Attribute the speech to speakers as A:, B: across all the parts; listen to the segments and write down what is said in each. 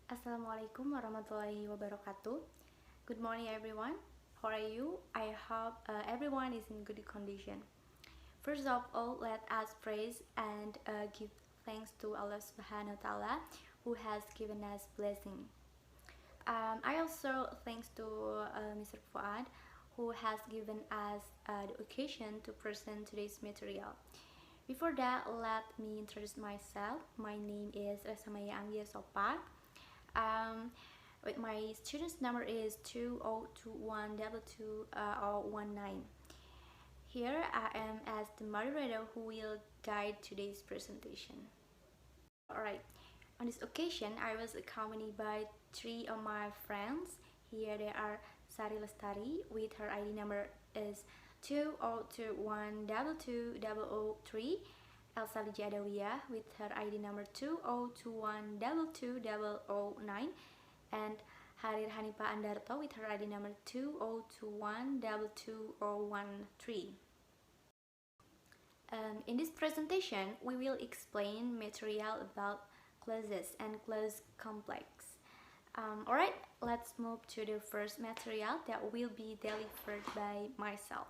A: Assalamualaikum warahmatullahi wabarakatuh. Good morning everyone. How are you? I hope everyone is in good condition. First of all, let us praise and give thanks to Allah Subhanahu wa Taala who has given us blessing. I also thanks to Mr. Fuad who has given us the occasion to present today's material. Before that, let me introduce myself. My name is Resa Anggia Sopa. With my student's number is 2021222019. Here I am as the moderator who will guide today's presentation. Alright, on this occasion I was accompanied by three of my friends. Here they are Sari Lestari with her ID number is 2021220003, Elsa Adawwiyah with her ID number 2021220009, and Harir Hanifah Andarto with her ID number 2021220013. In this presentation, we will explain material about clauses and clause complex. Alright, let's move to the first material that will be delivered by myself.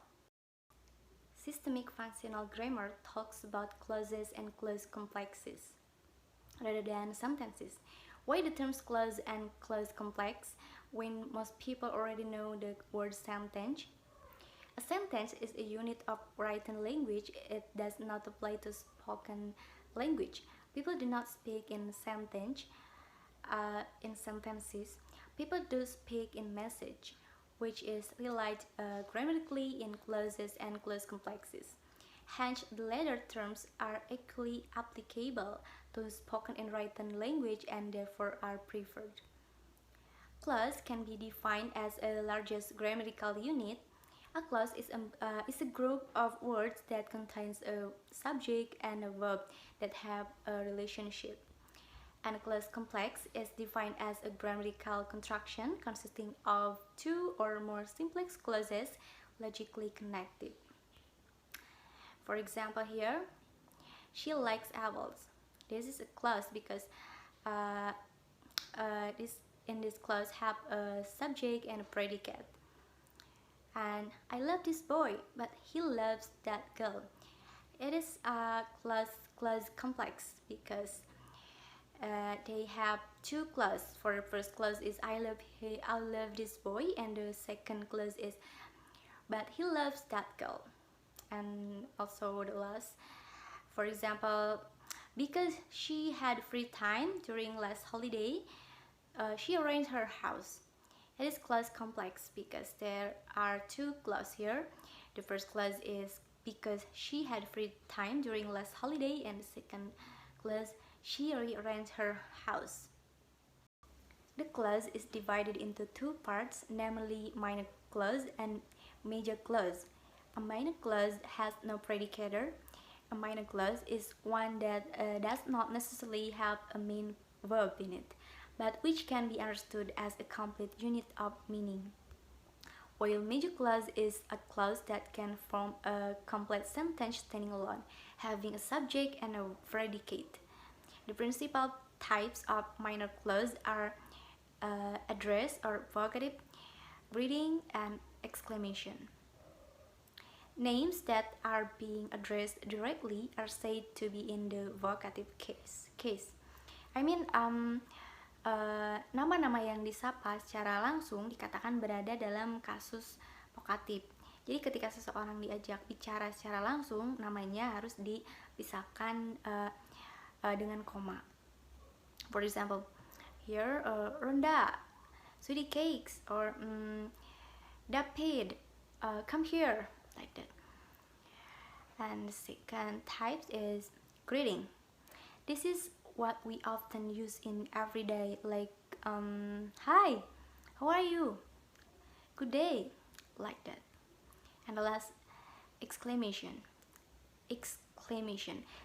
A: Systemic functional grammar talks about clauses and clause complexes rather than sentences. Why the terms clause and clause complex when most people already know the word sentence? A sentence is a unit of written language. It does not apply to spoken language. People do not speak in sentences. People do speak in message, which is relied grammatically in clauses and clause complexes. Hence, the latter terms are equally applicable to spoken and written language and therefore are preferred. Clause can be defined as a largest grammatical unit. A clause is a group of words that contains a subject and a verb that have a relationship. And a clause complex is defined as a grammatical construction consisting of two or more simplex clauses logically connected. For example, here, she likes apples. This is a clause because in this clause have a subject and a predicate. And I love this boy, but he loves that girl. It is a clause complex because they have two clauses. For the first clause is I love this boy, and the second clause is but he loves that girl. And also the last, for example, because she had free time during last holiday, she arranged her house. It is clause complex because there are two clauses here. The first clause is because she had free time during last holiday, and the second clause, she rearranged her house. The clause is divided into two parts, namely minor clause and major clause. A minor clause has no predicator. A minor clause is one that does not necessarily have a main verb in it, but which can be understood as a complete unit of meaning. While major clause is a clause that can form a complete sentence standing alone, having a subject and a predicate. The principal types of minor clause are address or vocative, greeting, and exclamation. Names that are being addressed directly are said to be in the vocative case. I mean, nama-nama yang disapa secara langsung dikatakan berada dalam kasus vokatif. Jadi ketika seseorang diajak bicara secara langsung, namanya harus dipisahkan dengan koma. For example, here Ronda, sweetie cakes, or David, come here, like that. And the second type is greeting. This is what we often use in everyday, like hi, how are you, good day, like that. And the last, exclamation.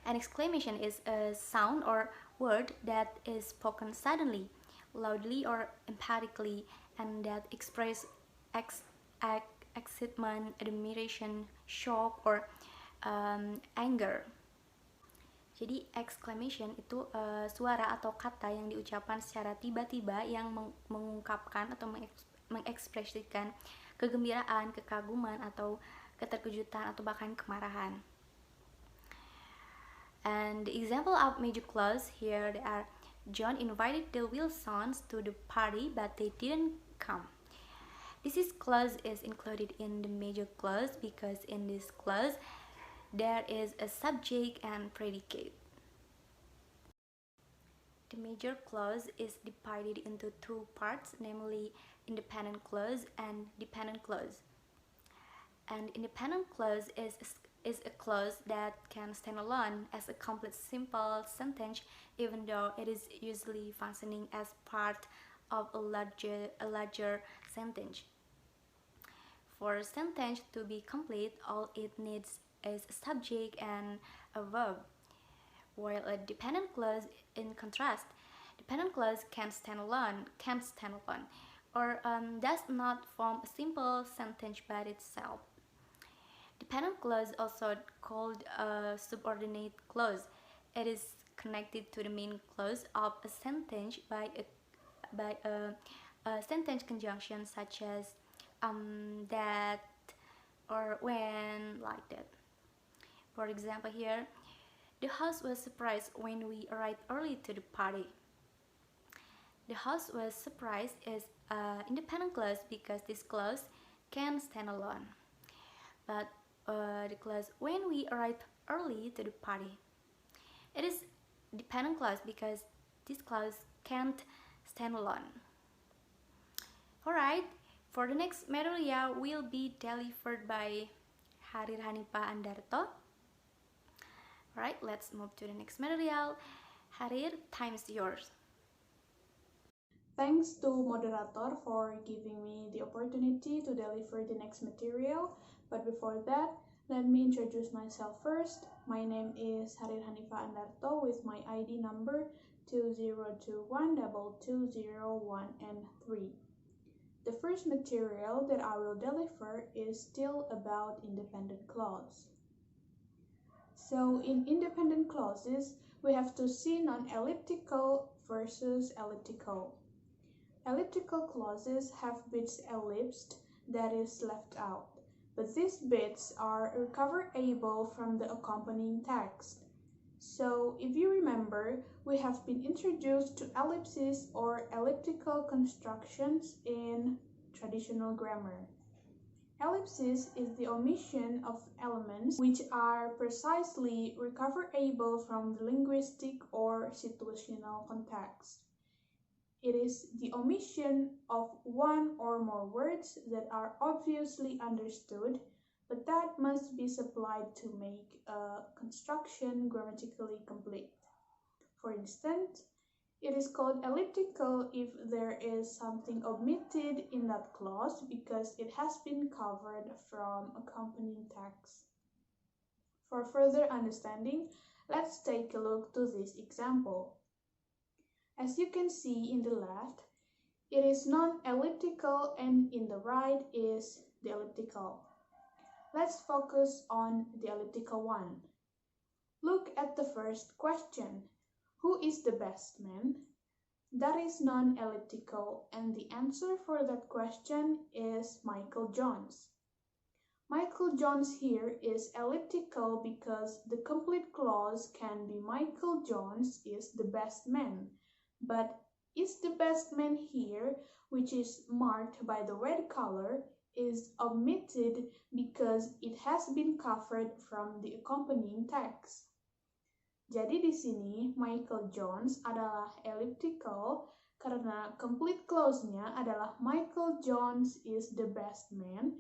A: An exclamation is a sound or word that is spoken suddenly, loudly, or emphatically, and that express excitement, admiration, shock, or anger. Jadi exclamation itu suara atau kata yang diucapkan secara tiba-tiba yang mengungkapkan atau mengekspresikan kegembiraan, kekaguman atau keterkejutan atau bahkan kemarahan. And the example of major clause here they are: John invited the Wilsons to the party but they didn't come. This clause is included in the major clause because in this clause there is a subject and predicate. The major clause is divided into two parts, namely independent clause and dependent clause. An independent clause is a clause that can stand alone as a complete simple sentence, even though it is usually functioning as part of a larger sentence. For a sentence to be complete, all it needs is a subject and a verb. While a dependent clause, in contrast, dependent clause can stand alone, or does not form a simple sentence by itself. Dependent clause, also called a subordinate clause, it is connected to the main clause of a sentence by a sentence conjunction such as that or when, like that. For example here, the house was surprised when we arrived early to the party. The house was surprised is an independent clause because this clause can stand alone. But the clause when we arrived early to the party, it is dependent clause because this clause can't stand alone. Alright, for the next material will be delivered by Harir, Hanifah, Andarto. Alright, let's move to the next material. Harir, time's yours.
B: Thanks to moderator for giving me the opportunity to deliver the next material. But before that, let me introduce myself first. My name is Harir Hanifah Andarto with my ID number 20212201 and 3. The first material that I will deliver is still about independent clause. So in independent clauses, we have to see non-elliptical versus elliptical. Elliptical clauses have bits ellipsed, that is left out, but these bits are recoverable from the accompanying text. So if you remember, we have been introduced to ellipses or elliptical constructions in traditional grammar. Ellipsis is the omission of elements which are precisely recoverable from the linguistic or situational context. It is the omission of one or more words that are obviously understood, but that must be supplied to make a construction grammatically complete. For instance, it is called elliptical if there is something omitted in that clause because it has been covered from accompanying text. For further understanding, let's take a look to this example. As you can see in the left, it is non-elliptical and in the right is the elliptical. Let's focus on the elliptical one. Look at the first question. Who is the best man? That is non-elliptical and the answer for that question is Michael Jones. Michael Jones here is elliptical because the complete clause can be Michael Jones is the best man. But is the best man here, which is marked by the red color, is omitted because it has been covered from the accompanying text. Jadi di sini Michael Jones adalah elliptical karena complete clause-nya adalah Michael Jones is the best man,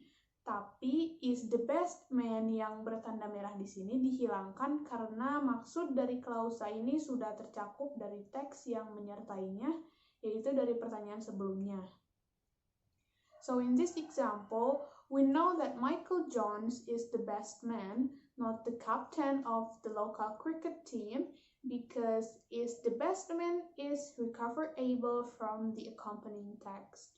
B: tapi is the best man yang bertanda merah di sini dihilangkan karena maksud dari klausa ini sudah tercakup dari teks yang menyertainya, yaitu dari pertanyaan sebelumnya. So in this example, we know that Michael Jones is the best man, not the captain of the local cricket team, because is the best man is recoverable from the accompanying text.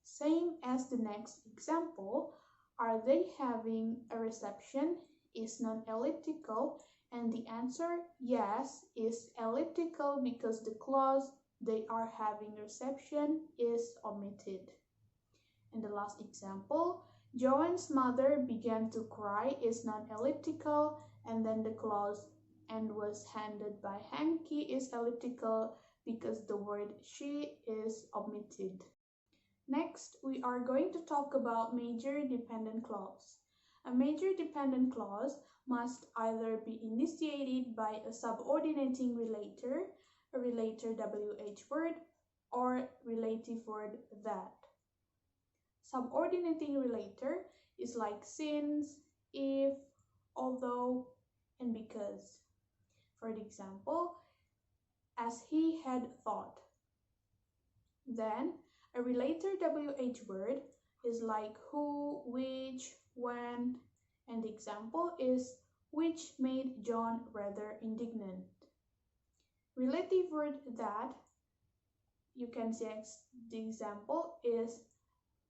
B: Same as the next example, are they having a reception is non-elliptical And the answer, yes, is elliptical because the clause they are having reception is omitted. And the last example, Joanne's mother began to cry is non-elliptical, and then the clause and was handed by Hanky is elliptical because the word she is omitted. Next, we are going to talk about major dependent clause. A major dependent clause must either be initiated by a subordinating relator, a relator WH word, or relative word that. Subordinating relator is like since, if, although, and because. For example, as he had thought. Then, a relator WH word is like who, which, when, and the example is which made John rather indignant. Relative word that, you can say the example is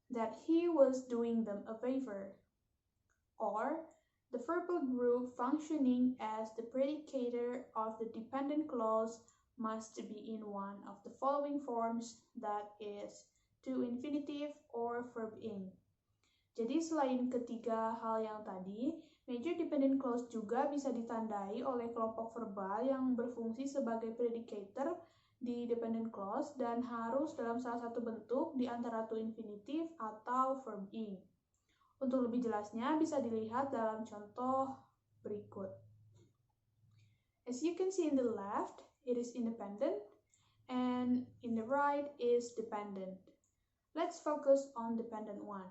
B: that he was doing them a favor. Or, the verbal group functioning as the predicator of the dependent clause must be in one of the following forms, that is, to infinitive or verb ing. Jadi selain ketiga hal yang tadi, major dependent clause juga bisa ditandai oleh kelompok verbal yang berfungsi sebagai predicator di dependent clause dan harus dalam salah satu bentuk di antara to infinitive atau verb ing. Untuk lebih jelasnya bisa dilihat dalam contoh berikut. As you can see in the left, it is independent, and in the right is dependent. Let's focus on dependent one.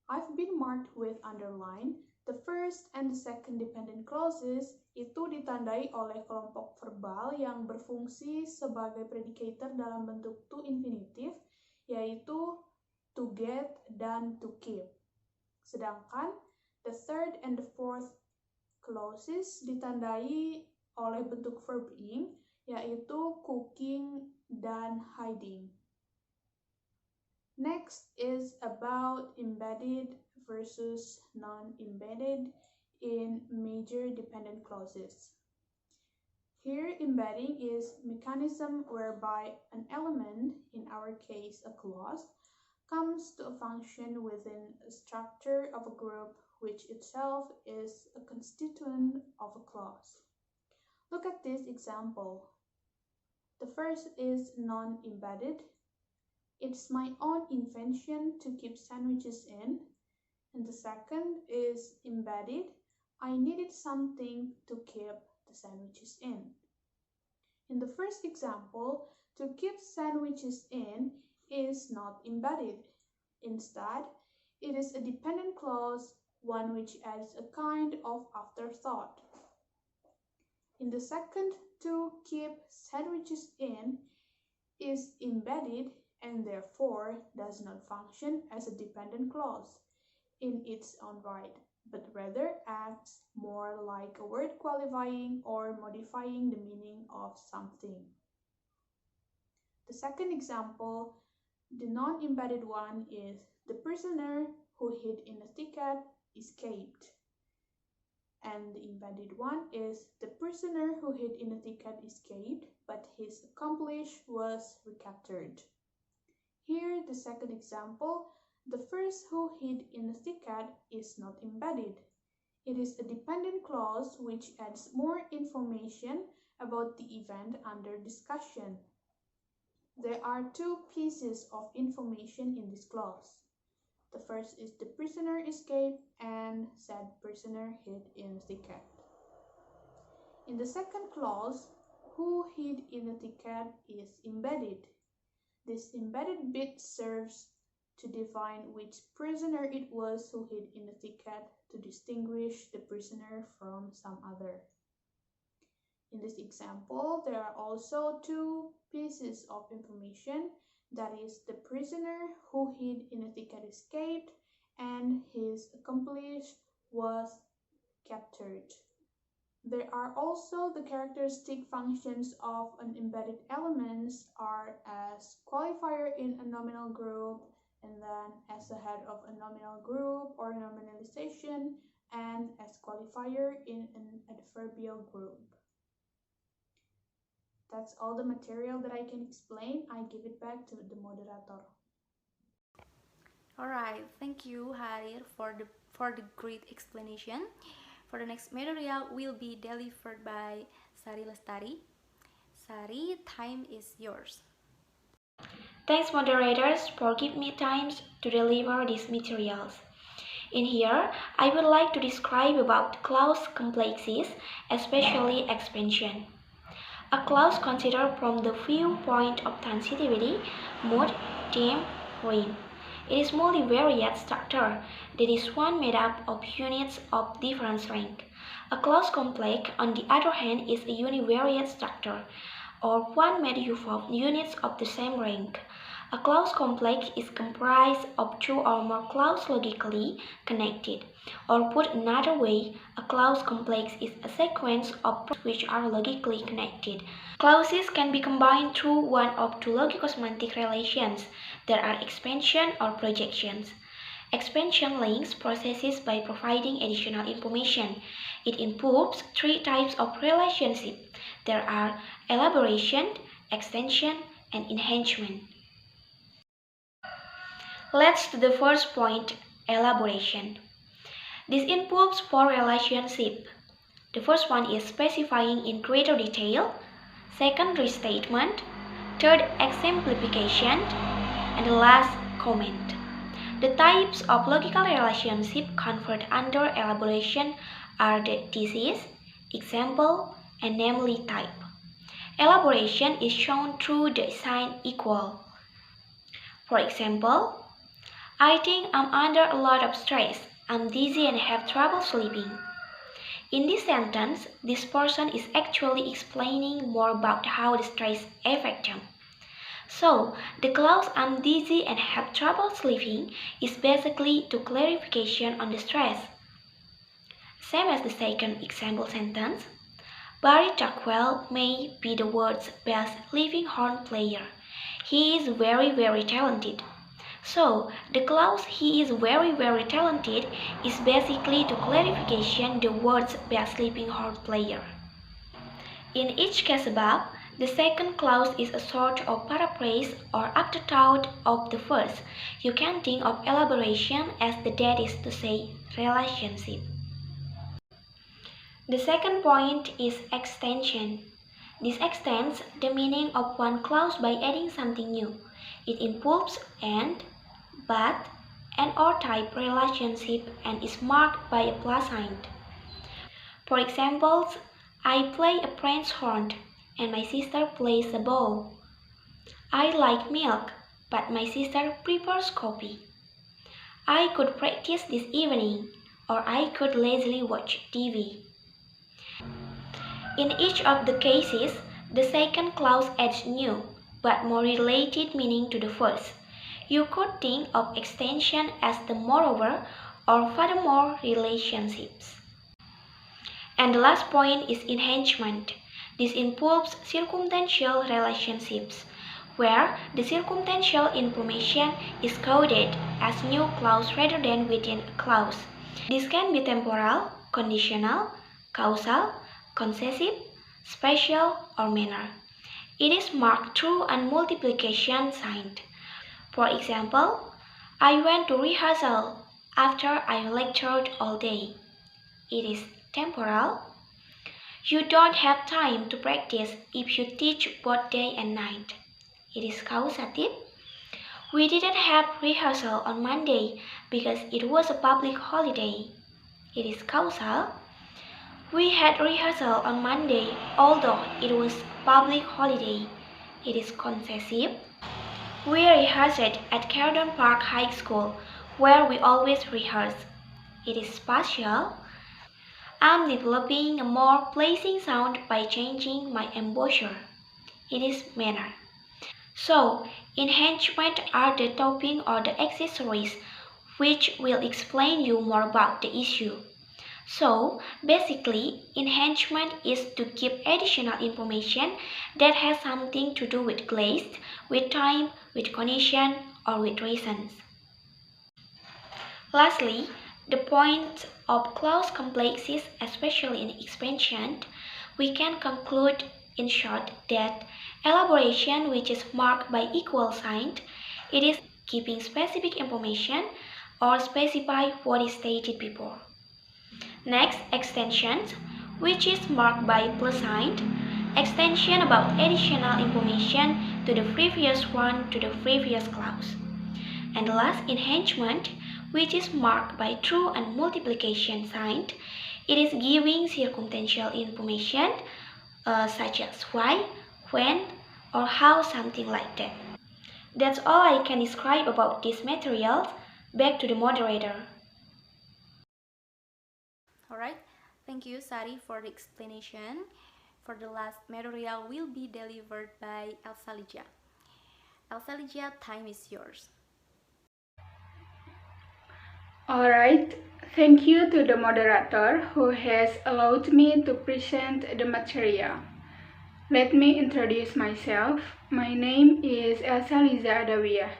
B: I've been marked with underline. The first and the second dependent clauses itu ditandai oleh kelompok verbal yang berfungsi sebagai predicator dalam bentuk to infinitive, yaitu to get dan to keep. Sedangkan the third and the fourth clauses ditandai oleh bentuk verb ing, yaitu cooking dan hiding. Next is about embedded versus non-embedded in major dependent clauses. Here, embedding is mechanism whereby an element, in our case a clause, comes to a function within a structure of a group which itself is a constituent of a clause. Look at this example. The first is non-embedded. It's my own invention to keep sandwiches in. And the second is embedded. I needed something to keep the sandwiches in. In the first example, to keep sandwiches in is not embedded. Instead, it is a dependent clause, one which adds a kind of afterthought. In the second, to keep sandwiches in is embedded and therefore does not function as a dependent clause in its own right, but rather acts more like a word qualifying or modifying the meaning of something. The second example, the non-embedded one, is the prisoner who hid in a thicket escaped. And the embedded one is the prisoner who hid in a thicket escaped, but his accomplice was recaptured. Here, the second example, the first who hid in a thicket is not embedded. It is a dependent clause which adds more information about the event under discussion. There are two pieces of information in this clause. The first is the prisoner escaped and said prisoner hid in a thicket. In the second clause, who hid in a thicket is embedded. This embedded bit serves to define which prisoner it was who hid in the thicket to distinguish the prisoner from some other. In this example, there are also two pieces of information, that is, the prisoner who hid in a thicket escaped and his accomplice was captured. There are also the characteristic functions of an embedded elements are as qualifier in a nominal group, and then as the head of a nominal group or nominalization, and as qualifier in an adverbial group. That's all the material that I can explain. I give it back to the moderator.
A: Alright, thank you Harir for the great explanation. For the next material will be delivered by Sari Lestari. Sari, time is yours.
C: Thanks moderators for giving me time to deliver these materials. In here, I would like to describe about clause complexes, especially expansion. A clause considered from the viewpoint of transitivity, mood, theme, rhyme. It is multivariate structure, that is one made up of units of different rank. A clause complex, on the other hand, is a univariate structure, or one made up of units of the same rank. A clause complex is comprised of two or more clauses logically connected. Or put another way, a clause complex is a sequence of clauses which are logically connected. Clauses can be combined through one of two logico-semantic relations. There are expansion or projections. Expansion links processes by providing additional information. It involves three types of relationship. There are elaboration, extension, and enhancement. Let's to the first point, elaboration. This involves four relationships. The first one is specifying in greater detail, second restatement, third exemplification, and the last comment. The types of logical relationship conferred under elaboration are the thesis, example, and namely type. Elaboration is shown through the sign equal. For example, I think I'm under a lot of stress. I'm dizzy and have trouble sleeping. In this sentence, this person is actually explaining more about how the stress affects them. So, the clause I'm dizzy and have trouble sleeping is basically to clarification on the stress. Same as the second example sentence. Barry Jackwell may be the world's best living horn player. He is very talented. So, the clause he is very talented is basically to clarification the world's best living horn player. In each case above, the second clause is a sort of paraphrase or afterthought of the first. You can think of elaboration as that is to say, relationship. The second point is extension. This extends the meaning of one clause by adding something new. It involves and, but, and or type relationship and is marked by a plus sign. For example, I play a French horn and my sister plays a bow. I like milk, but my sister prefers coffee. I could practice this evening, or I could lazily watch TV. In each of the cases, the second clause adds new, but more related meaning to the first. You could think of extension as the moreover or furthermore relationships. And the last point is enhancement. This involves circumstantial relationships, where the circumstantial information is coded as new clause rather than within a clause. This can be temporal, conditional, causal, concessive, spatial, or manner. It is marked through a multiplication sign. For example, I went to rehearsal after I lectured all day. It is temporal. You don't have time to practice if you teach both day and night. It is causative. We didn't have rehearsal on Monday because it was a public holiday. It is causal. We had rehearsal on Monday, although it was public holiday. It is concessive. We rehearsed at Carden Park High School, where we always rehearse. It is spatial. I'm developing a more pleasing sound by changing my embouchure. It is manner. So, enhancement are the topping or the accessories, which will explain you more about the issue. So, basically, enhancement is to give additional information that has something to do with place, with time, with condition, or with reasons. Lastly, The point of clause complexes, especially in expansion, we can conclude in short that elaboration, which is marked by equal sign, it is giving specific information or specify what is stated before. Next, extensions, which is marked by plus sign, extension about additional information to the previous one to the previous clause. And the last, enhancement, which is marked by true and multiplication sign. It is giving circumstantial information such as why, when, or how, something like that. That's all I can describe about these materials. Back to the moderator.
A: Alright, thank you Sari for the explanation. For the last material will be delivered by Elsa. Elsa, time is yours.
B: Alright, thank you to the moderator who has allowed me to present the material. Let me introduce myself. My name is Elsa Adawwiyah,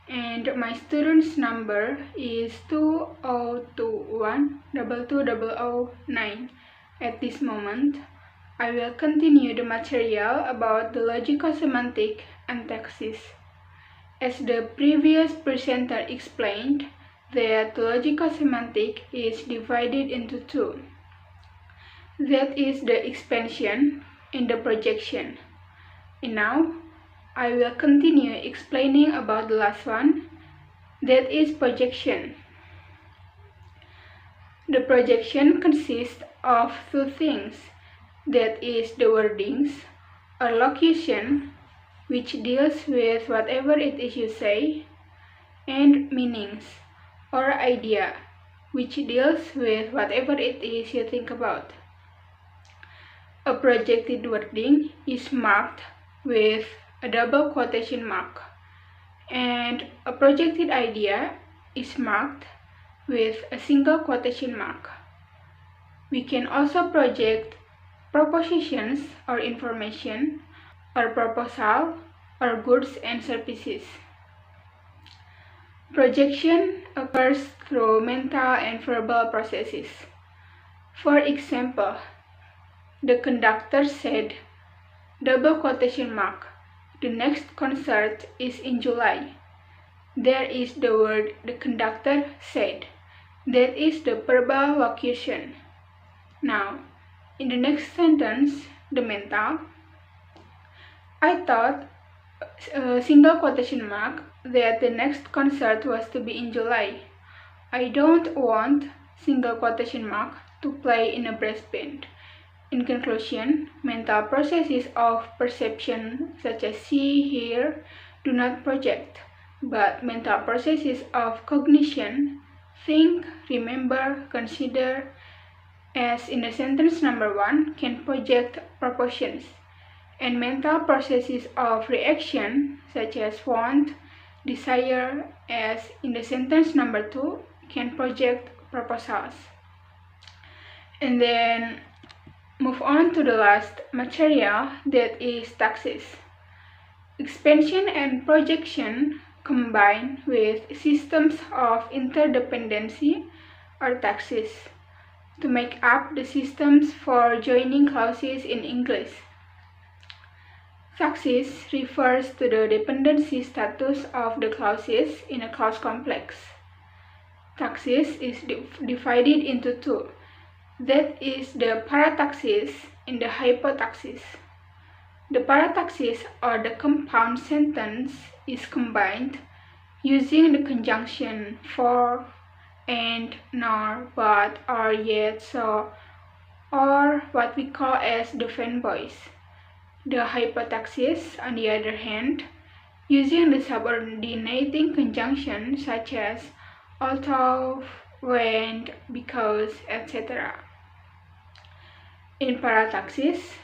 B: and my student's number is 2021-22009. At this moment, I will continue the material about the logico-semantic and taxis. As the previous presenter explained, that the logico-semantic is divided into two. That is the expansion and the projection. And now, I will continue explaining about the last one, that is projection. The projection consists of two things, that is the wordings or locution, which deals with whatever it is you say, and meanings or idea, which deals with whatever it is you think about. A projected wording is marked with a double quotation mark, and a projected idea is marked with a single quotation mark. We can also project propositions or information, or proposal, or goods and services. Projection occurs through mental and verbal processes. For example, the conductor said, double quotation mark, the next concert is in July. There is the word the conductor said. That is the verbal locution. Now, in the next sentence, the mental, I thought single quotation mark that the next concert was to be in July. I don't want single quotation mark to play in a brass band. In conclusion, mental processes of perception such as see, hear, do not project, but mental processes of cognition, think, remember, consider, as in the sentence number 1, can project proportions. And mental processes of reaction, such as want, desire, as in the sentence number 2, can project proposals. And then move on to the last material, that is taxis. Expansion and projection combine with systems of interdependency or taxis to make up the systems for joining clauses in English. Taxis refers to the dependency status of the clauses in a clause complex. Taxis is divided into two. That is the parataxis and the hypotaxis. The parataxis or the compound sentence is combined using the conjunction for, and, nor, but, or, yet, so, or what we call as the fanboys. The hypotaxis, on the other hand, using the subordinating conjunction such as although, when, because, etc. In parataxis,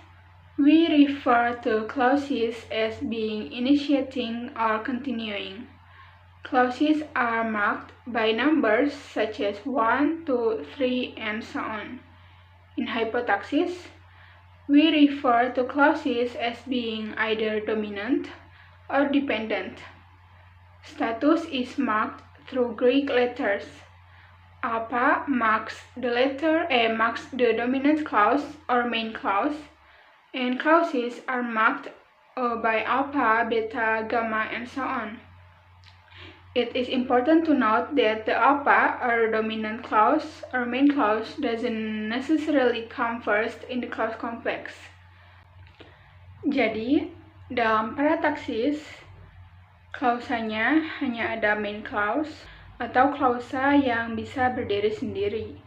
B: we refer to clauses as being initiating or continuing. Clauses are marked by numbers such as 1, 2, 3, and so on. In hypotaxis, we refer to clauses as being either dominant or dependent. Status is marked through Greek letters. Alpha marks the letter A marks the dominant clause or main clause, and clauses are marked by alpha, beta, gamma, and so on. It is important to note that the alpha or dominant clause or main clause doesn't necessarily come first in the clause complex. Jadi, dalam parataksis, klausanya hanya ada main clause atau klausa yang bisa berdiri sendiri.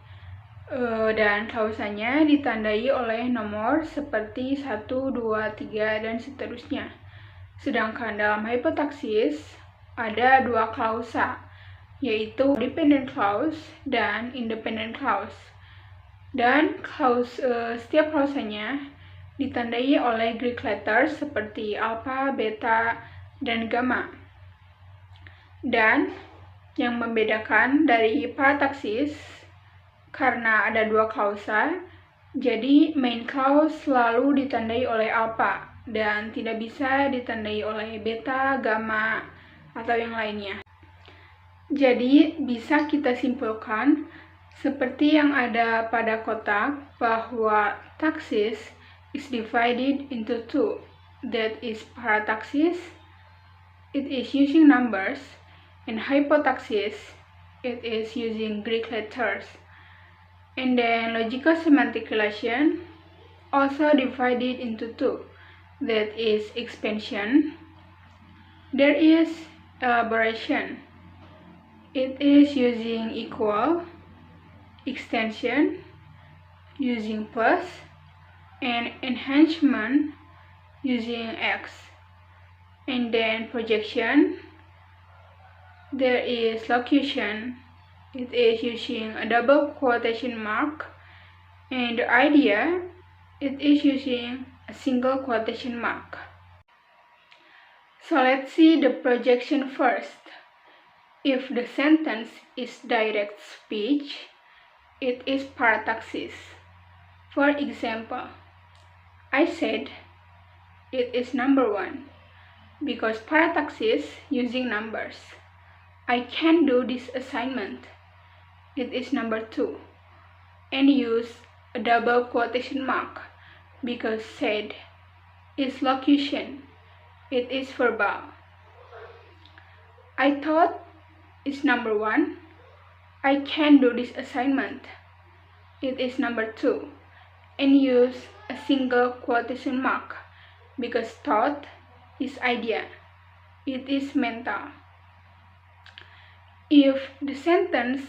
B: Dan klausanya ditandai oleh nomor seperti 1, 2, 3, dan seterusnya. Sedangkan dalam hypotaksis ada dua klausa, yaitu dependent clause dan independent clause. Dan setiap klausanya ditandai oleh Greek letters seperti alpha, beta, dan gamma. Dan yang membedakan dari parataksis, karena ada dua klausa, jadi main clause selalu ditandai oleh alpha dan tidak bisa ditandai oleh beta, gamma, atau yang lainnya. Jadi bisa kita simpulkan seperti yang ada pada kotak bahwa taksis is divided into two. That is parataksis, it is using numbers, and hypotaksis, it is using Greek letters. And then logico-semantic relation also divided into two. That is expansion. There is elaboration. It is using equal, extension using plus, and enhancement using x. And then projection, there is locution. It is using a double quotation mark, and the idea, it is using a single quotation mark. So let's see the projection first. If the sentence is direct speech, it is parataksis. For example, I said, it is number 1, because parataksis using numbers. I can do this assignment. It is number 2, and use a double quotation mark, because said is locution. It is verbal. I thought is number 1. I can do this assignment. It is number 2, and use a single quotation mark, because thought is idea. It is mental. If the sentence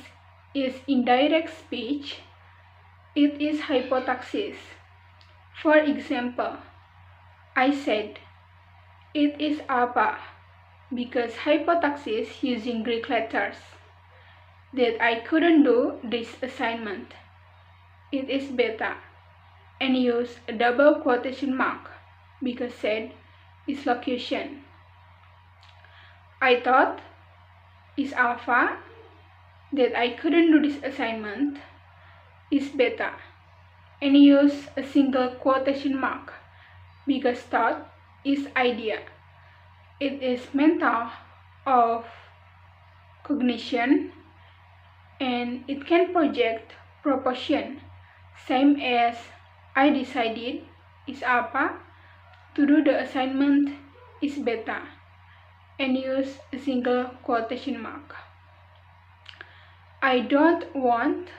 B: is indirect speech, it is hypotaksis. For example, I said, it is alpha, because hypotaksis using Greek letters. That I couldn't do this assignment. It is beta, and use a double quotation mark, because said is locution. I thought is alpha, that I couldn't do this assignment, is beta, and use a single quotation mark, because thought is idea. It is mental of cognition, and it can project proportion, same as I decided is alpha, to do the assignment is beta, and use a single quotation mark. I don't want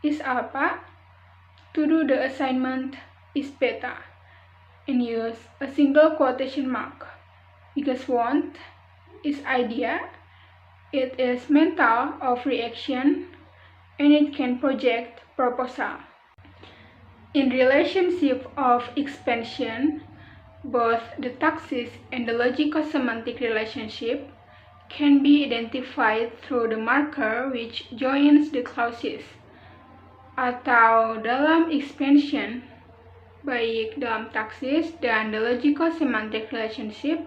B: is alpha, to do the assignment is beta, and use a single quotation mark, because want is idea, it is mental of reaction, and it can project proposal. In relationship of expansion, both the taksis and the logico-semantic relationship can be identified through the marker which joins the clauses. Atau dalam expansion, baik dalam taksis dan the logico-semantic relationship,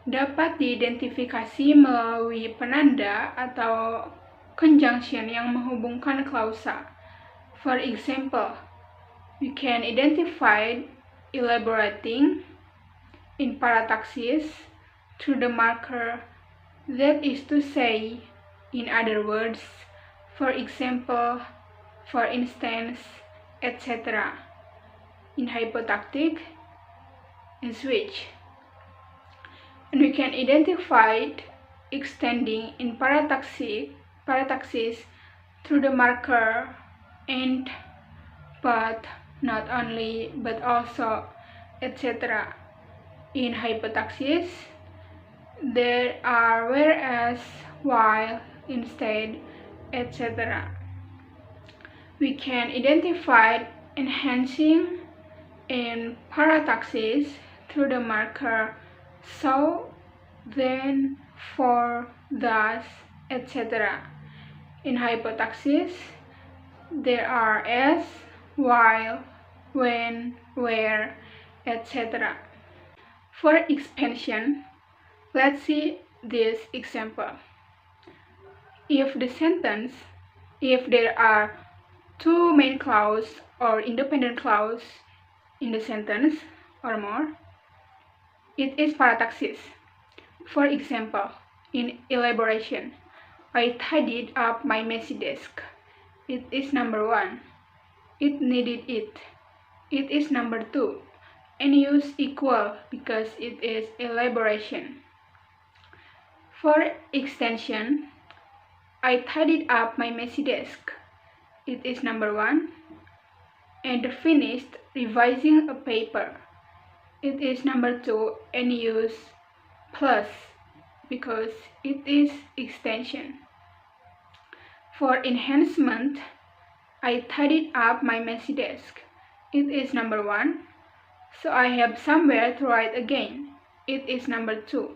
B: dapat diidentifikasi melalui penanda atau conjunction yang menghubungkan klausa. For example, we can identify elaborating in parataksis through the marker, that is to say, in other words, For example, for instance, etc. in hypotactic and switch. And we can identify extending in parataxis through the marker and but not only but also etc. In hypotaxis there are whereas, while, instead, etc. We can identify enhancing in parataxis through the marker so, then, for, thus, etc. In hypotaxis there are as, while, when, where, etc. For expansion, let's see this example. If there are two main clauses or independent clauses in the sentence or more, it is parataxis. For example, in elaboration, I tidied up my messy desk. It is number 1. It needed it. It is number 2. And use equal because it is elaboration. For extension, I tidied up my messy desk. It is number 1. And finished revising a paper. It is number 2 and use plus because it is extension. For enhancement, I tidied up my messy desk. It is number 1. So I have somewhere to write again. It is number 2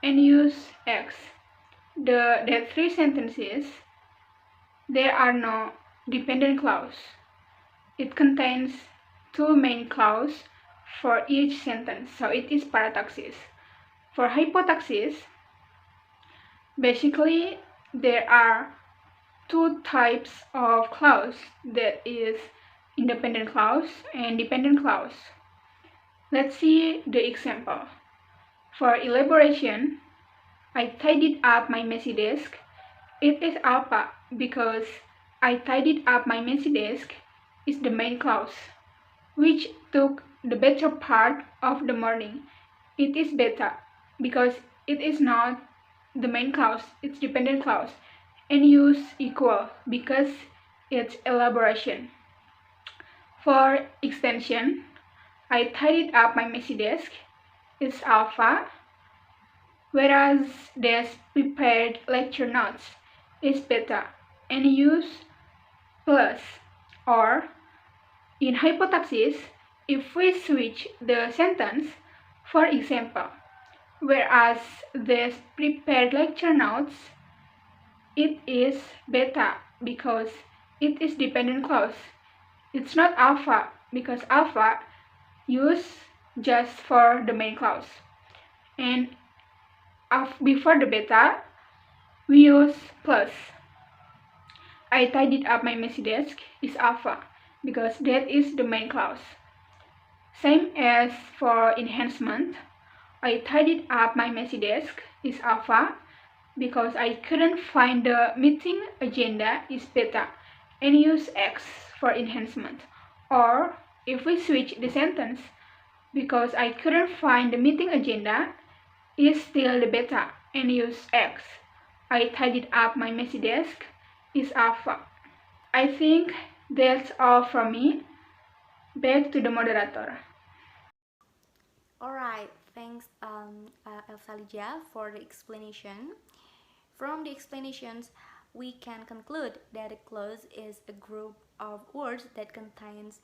B: and use X. The 3 sentences, there are no dependent clause. It contains 2 main clauses for each sentence, so it is parataxis. For hypotaxis, basically there are 2 types of clause, that is independent clause and dependent clause. Let's see the example. For elaboration, I tidied up my messy desk. It is alpha because I tidied up my messy desk is the main clause, which took the better part of the morning. It is beta because it is not the main clause, it's dependent clause, and use equal because it's elaboration. For extension, I tidied up my messy desk is alpha, whereas desk prepared lecture notes is beta and use plus. Or in hypotaxis, if we switch the sentence, for example, whereas desk prepared lecture notes, it is beta because it is dependent clause. It's not alpha because alpha use just for the main clause. And before the beta, we use plus. I tidied up my messy desk is alpha because that is the main clause. Same as for enhancement, I tidied up my messy desk is alpha because I couldn't find the meeting agenda is beta and use X for enhancement. Or if we switch the sentence, because I couldn't find the meeting agenda is still the beta and use X. I tidied up my messy desk is alpha. I think that's all from me. Back to the moderator.
A: Alright, thanks Elsa Liza for the explanation. From the explanations, we can conclude that a clause is a group of words that contains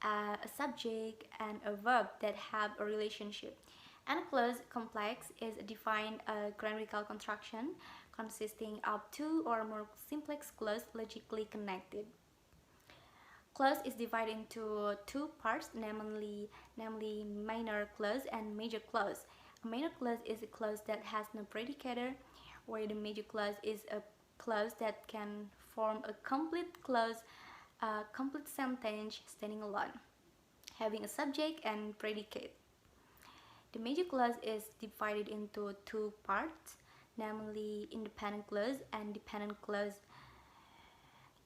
A: a subject and a verb that have a relationship. And a clause complex is a defined grammatical construction consisting of 2 or more simplex clauses logically connected. Clause is divided into 2 parts, namely minor clause and major clause. A minor clause is a clause that has no predicator, where the major clause is a clause that can form a complete clause, a complete sentence standing alone, having a subject and predicate. The major clause is divided into 2 parts, namely independent clause and dependent clause.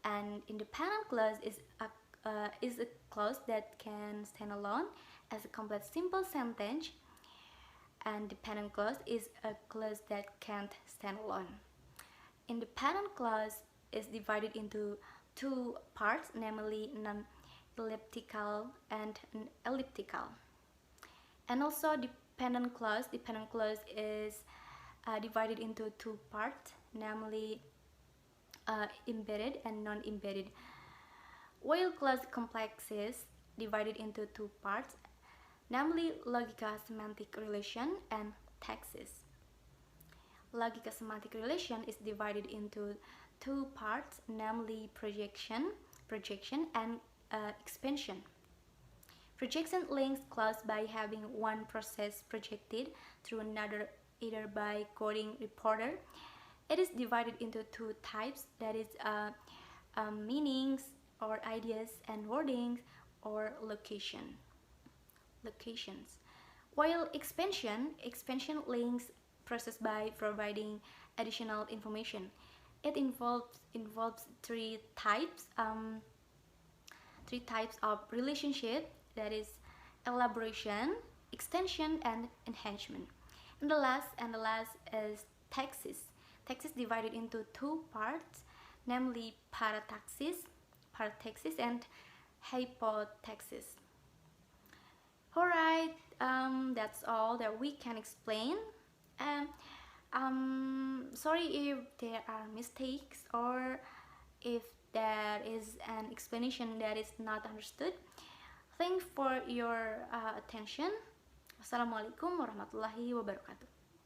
A: An independent clause is a clause that can stand alone as a complete simple sentence. An dependent clause is a clause that can't stand alone. Independent clause is divided into two parts, namely non-elliptical and elliptical. And also dependent clause is divided into two parts, namely embedded and non-embedded. While clause complexes divided into two parts, namely logico-semantic relation and taxes. Logico-semantic relation is divided into two parts, namely projection and expansion. Projection links clause by having one process projected through another, either by coding reporter. It is divided into two types, that is meanings or ideas, and wordings or locations. While expansion links process by providing additional information. It involves three types of relationship, that is elaboration, extension, and enhancement. And the last is taxes. Taxes divided into two parts, namely parataxis and hypotaxis. Alright, that's all that we can explain. Sorry if there are mistakes or if there is an explanation that is not understood. Thanks for your attention. Wassalamualaikum warahmatullahi wabarakatuh.